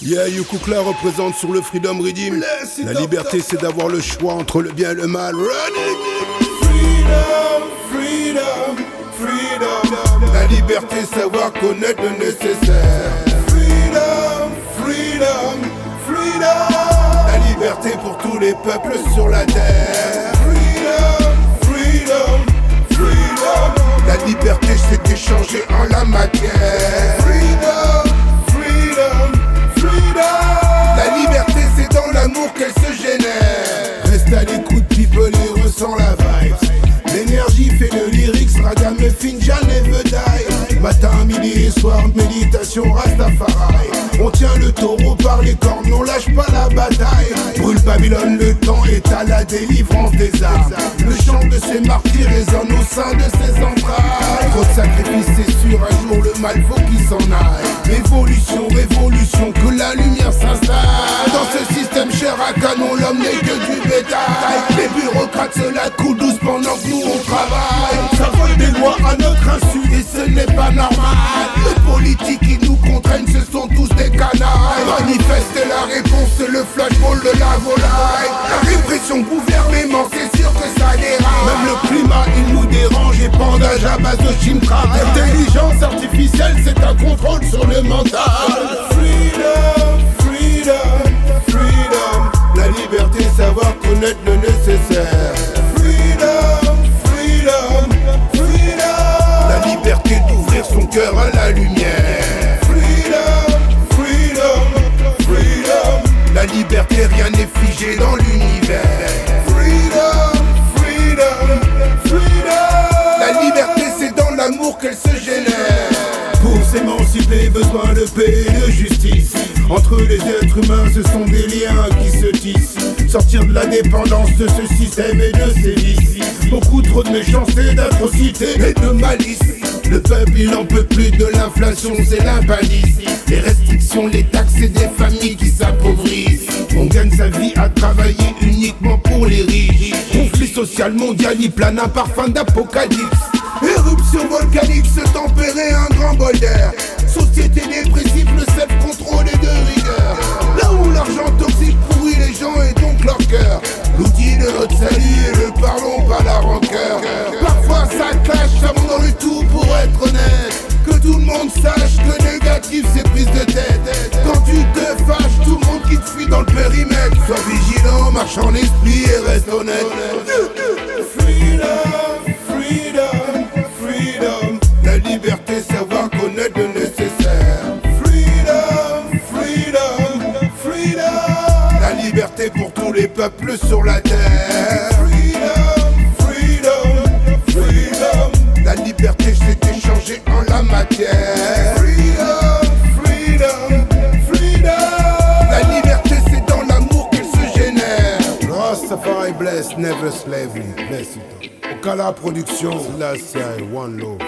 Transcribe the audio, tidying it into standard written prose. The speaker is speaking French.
Yeah, Yukukla représente sur le Freedom Redeem. La liberté, c'est d'avoir le choix entre le bien et le mal. Running. Freedom, freedom, freedom. La liberté, savoir connaître le nécessaire. Freedom, freedom, freedom. La liberté pour tous les peuples sur la terre. Freedom, freedom, freedom. La liberté, c'est d'échanger en la matière. Freedom, freedom, freedom. La liberté, c'est dans l'amour qu'elle se génère. Reste à l'écoute, people, et ressens la vibe. L'énergie fait le lyrics, ragamuffin, never die. Matin, midi et soir, méditation, Rastafari. On tient le taureau par les cornes, on lâche pas la bataille. Brûle Babylone, le temps est à la délivrance des âmes. Le chant de ces martyrs résonne au sein de ses entrailles. Trop de sacrifices, c'est sûr, un jour le mal faut qu'il s'en aille. Évolution, révolution, que la lumière s'installe. Dans ce système cher à canon, l'homme n'est que du bétail. Les bureaucrates se la coulent douce pendant que nous on travaille. Ça vole des lois à notre insu et ce n'est pas normal. Les politiques qui nous contraignent, ce sont tous des canailles. Manifeste la réponse, le flashball de la volaille. La répression, gouvernement, c'est sûr que ça dérange. Même le climat, il nous dérange. Épandage à base de chimtra. L'intelligence artificielle, c'est un contrôle sur le mental. Freedom, freedom, freedom. La liberté, savoir connaître le nécessaire. Freedom, freedom, freedom. La liberté d'ouvrir son cœur à la lumière. Freedom, freedom, freedom. La liberté, rien n'est figé dans l'univers. Freedom, freedom, freedom. La liberté, c'est dans l'amour qu'elle se génère. Pour s'émanciper, besoin de paix et de justice. Entre les êtres humains, ce sont des liens qui se tissent. Sortir de la dépendance de ce système et de ses vices. Beaucoup trop de méchanceté, d'atrocité et de malice. Le peuple, il en peut plus de l'inflation, c'est l'impalice. Les restrictions, les taxes et des familles qui s'appauvrissent. On gagne sa vie à travailler uniquement pour les riches. Conflit social mondial, il plane un parfum d'apocalypse. Éruption volcanique, se tempérer un grand bol d'air. Société dépressive, le self-contrôle et de rigueur. Là où l'argent toxique pourrit les gens et donc leur cœur. L'outil de notre salut et le parlons pas la rancœur. Parfois ça clash, ça monte dans le tout pour être honnête. Que tout le monde sache que négatif c'est prise de tête. Quand tu te fâches, tout le monde qui te fuit dans le périmètre. Sois vigilant, marche en esprit et reste honnête. Freedom, freedom, freedom. La liberté, savoir connaître le nécessaire. Freedom, freedom, freedom. La liberté pour tous les peuples sur la terre. Freedom, freedom, freedom. La liberté, c'est d'échanger en la matière. Freedom, freedom, freedom. La liberté, c'est dans l'amour qu'elle se génère. Rastafari bless, never slavery. Bless it. Okala Production, last year, one love.